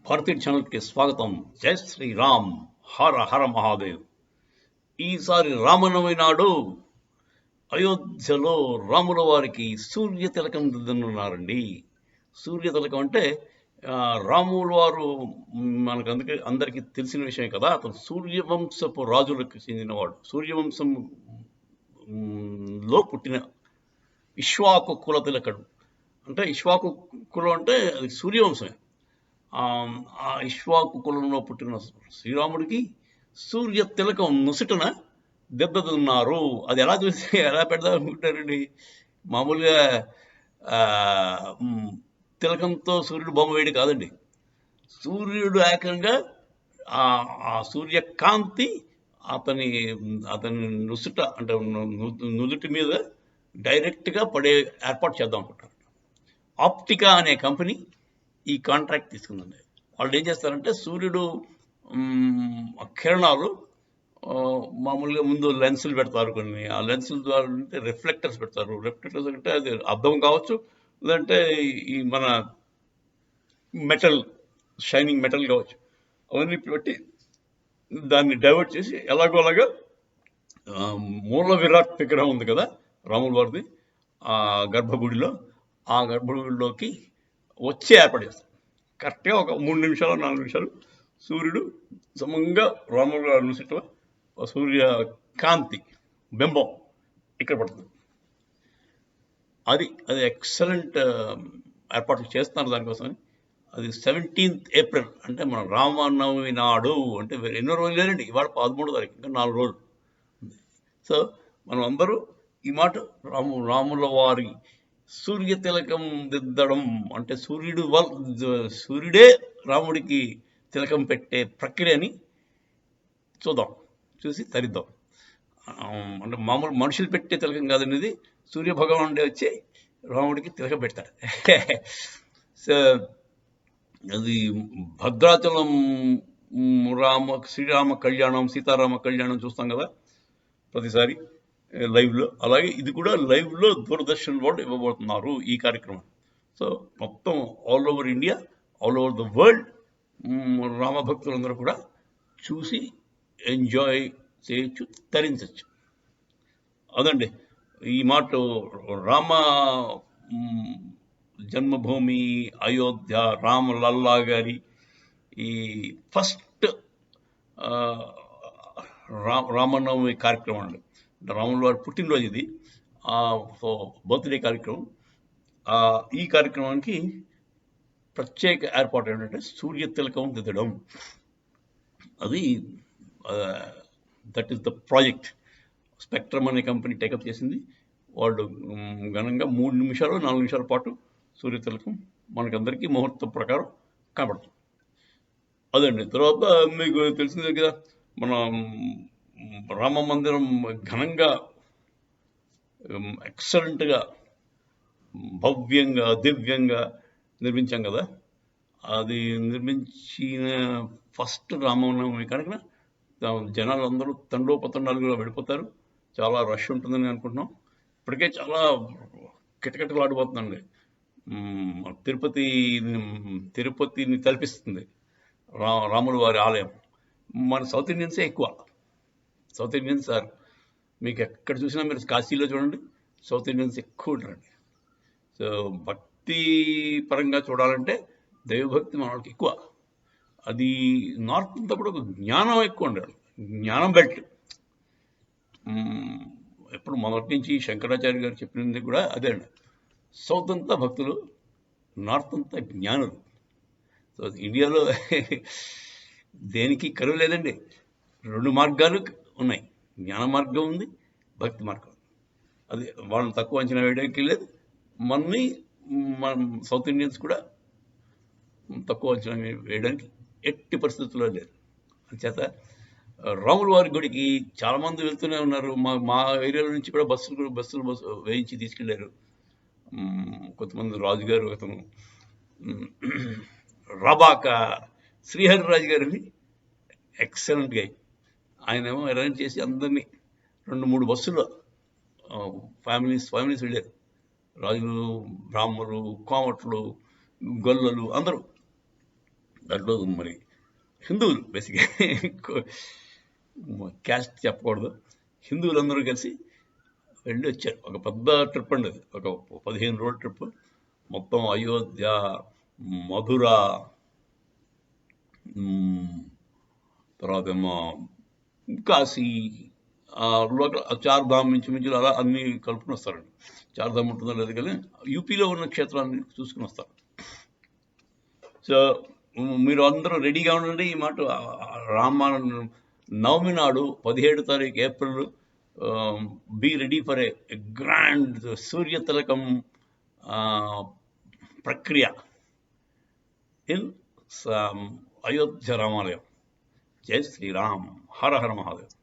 భారతీయ ఛానల్కి స్వాగతం. జై శ్రీరామ్. హర హర మహాదేవ్. ఈసారి రామనవమి నాడు అయోధ్యలో రాముల వారికి సూర్య తిలకం దిద్దనున్నారండి. సూర్య తిలకం అంటే రాముల వారు మనకు అందరికీ తెలిసిన విషయం కదా. అతను సూర్యవంశపు రాజులకు చెందినవాడు. సూర్యవంశం లో పుట్టిన ఇక్ష్వాకు కుల తిలకుడు. అంటే ఇక్ష్వాకు కులం అంటే అది సూర్యవంశమే. ఆ ఇక్ష్వాకు కులంలో పుట్టిన శ్రీరాముడికి సూర్య తిలకం నుసుటన దెబ్బతున్నారు. అది ఎలా చూసి ఎలా పెడదాం అనుకుంటారండి. మామూలుగా తిలకంతో సూర్యుడు బొమ్మ వేయడం కాదండి. సూర్యుడు ఏకంగా ఆ సూర్యకాంతి అతని నుసుట అంటే నుదుటి మీద డైరెక్ట్గా పడే ఏర్పాటు చేద్దాం అనుకుంటారు. ఆప్టికా అనే కంపెనీ ఈ కాంట్రాక్ట్ తీసుకుందండి. వాళ్ళు ఏం చేస్తారంటే సూర్యుడు కిరణాలు మామూలుగా ముందు లెన్సులు పెడతారు. కొన్ని ఆ లెన్సుల ద్వారా అంటే రిఫ్లెక్టర్స్ పెడతారు. రిఫ్లెక్టర్స్ అంటే అది అద్దం కావచ్చు, లేదంటే ఈ మన మెటల్ షైనింగ్ మెటల్ కావచ్చు. అవన్నీ పెట్టి దాన్ని డైవర్ట్ చేసి ఎలాగోలాగా మూల విరాట్ విగ్రహం ఉంది కదా రాముల వారిది ఆ గర్భగుడిలో, ఆ గర్భగుడిలోకి వచ్చే ఏర్పాటు చేస్తారు. కరెక్ట్గా ఒక 3 నిమిషాలు 4 నిమిషాలు సూర్యుడు సమంగా రాముల గారు నుసిట సూర్య కాంతి బింబం ఇక్కడ పడుతుంది. అది ఎక్సలెంట్ ఏర్పాట్లు చేస్తున్నారు దానికోసమని. అది 17th ఏప్రిల్ అంటే మన రామనవమి నాడు. అంటే ఎన్నో రోజులు లేదండి, ఇవాళ 13వ తారీఖు, ఇంకా 4 రోజులు. సో మనం అందరూ ఈ మాట రాముల వారి సూర్య తిలకం దిద్దడం అంటే సూర్యుడే రాముడికి తిలకం పెట్టే ప్రక్రియని చూద్దాం, చూసి తరిద్దాం. అంటే మామూలు మనుషులు పెట్టే తిలకం కాదనేది, సూర్య భగవానుడే వచ్చి రాముడికి తిలకం పెడతాడు. సో అది భద్రాచలం శ్రీరామ కళ్యాణం, సీతారామ కళ్యాణం చూస్తాం కదా ప్రతిసారి లైవ్లో. అలాగే ఇది కూడా లైవ్లో దూరదర్శన్ వాళ్ళు ఇవ్వబోతున్నారు ఈ కార్యక్రమం. సో మొత్తం all over India, all over the world రామభక్తులందరూ కూడా చూసి ఎంజాయ్ చేయొచ్చు, తరించవచ్చు. అదండి ఈ మాట. రామ జన్మభూమి అయోధ్య రామలల్లా గారి ఈ ఫస్ట్ రామనవమి కార్యక్రమం అండి. రాముల వారి పుట్టినరోజు ఇది. బర్త్డే కార్యక్రమం. ఈ కార్యక్రమానికి ప్రత్యేక ఏర్పాటు ఏంటంటే సూర్య తిలకం దిద్దడం. అది that is the project. Spectrum అనే కంపెనీ టేకప్ చేసింది. వాళ్ళు ఘనంగా 3 నిమిషాలు 4 నిమిషాల పాటు సూర్య తిలకం మనకందరికీ ముహూర్తం ప్రకారం కనబడుతుంది. అదండి. తర్వాత మీకు తెలిసిందే కదా, మన రామ మందిరం ఘనంగా ఎక్సలెంట్గా భవ్యంగా దివ్యంగా నిర్మించాం కదా. అది నిర్మించిన ఫస్ట్ రామనవమి కనుక జనాలు అందరూ తండోపతండాలుగా వెళ్ళిపోతారు. చాలా రష్ ఉంటుందని అనుకుంటున్నాం. ఇప్పటికే చాలా కిటకిటలాడిపోతుందండి. తిరుపతిని తలపిస్తుంది రాముల వారి ఆలయం. మన సౌత్ ఇండియన్సే ఎక్కువ. సౌత్ ఇండియన్స్ సార్ మీకు ఎక్కడ చూసినా, మీరు కాశీలో చూడండి, సౌత్ ఇండియన్స్ ఎక్కువ ఉంటారండి. సో భక్తి పరంగా చూడాలంటే దైవభక్తి మన వాళ్ళకి ఎక్కువ. అది నార్త్ అంతా కూడా జ్ఞానం ఎక్కువ ఉండాలి. జ్ఞానం బెల్ట్. ఎప్పుడు మొదటి నుంచి శంకరాచార్య గారు చెప్పినది కూడా అదే అండి. సౌత్ అంతా భక్తులు, నార్త్ అంతా జ్ఞానులు. సో ఇండియాలో దేనికి కరువు లేదండి. 2 మార్గాలు ఉన్నాయి. జ్ఞాన మార్గం ఉంది, భక్తి మార్గం. అది వాళ్ళని తక్కువ అంచనా వేయడానికి లేదు. మన సౌత్ ఇండియన్స్ కూడా తక్కువ అంచనా వేయడానికి ఎట్టి పరిస్థితుల్లో లేదు. అంచేత రాముల వారి గుడికి చాలామంది వెళ్తూనే ఉన్నారు. మా ఏరియాలో నుంచి కూడా బస్సులు వేయించి తీసుకెళ్లారు. కొంతమంది రాజుగారు, అతను రబాక శ్రీహరిరాజు గారిని ఎక్సలెంట్గా ఆయన ఏమో అరేంజ్ చేసి అందరినీ 2-3 బస్సుల్లో ఫ్యామిలీస్ వెళ్ళారు. రాజులు, బ్రాహ్మణులు, కోమట్లు, గొల్లలు అందరూ దాంట్లో మరి హిందువులు బేసిక్గా క్యాస్ట్ చెప్పకూడదు, హిందువులందరూ కలిసి వెళ్ళి వచ్చారు. ఒక పెద్ద ట్రిప్ అండి అది, ఒక 15 రోజుల ట్రిప్. మొత్తం అయోధ్య, మధుర, మ్, తర్వాత ఏమో కాశీ, లోకల్ చార్ధామ్ మించుమించులు అలా అన్నీ కలుపుకుని వస్తారండి. చార్ధామ్ ఉంటుందో లేదు కానీ యూపీలో ఉన్న క్షేత్రాన్ని చూసుకుని వస్తారు. సో మీరు అందరూ రెడీగా ఉండండి. ఈ మాట రామ నవమి నాడు 17 తారీఖు April, be ready for a grand Surya తిలకం ప్రక్రియ ఇన్ అయోధ్య రామాలయం. జై శ్రీరామ్, హర హర మహాదేవ్.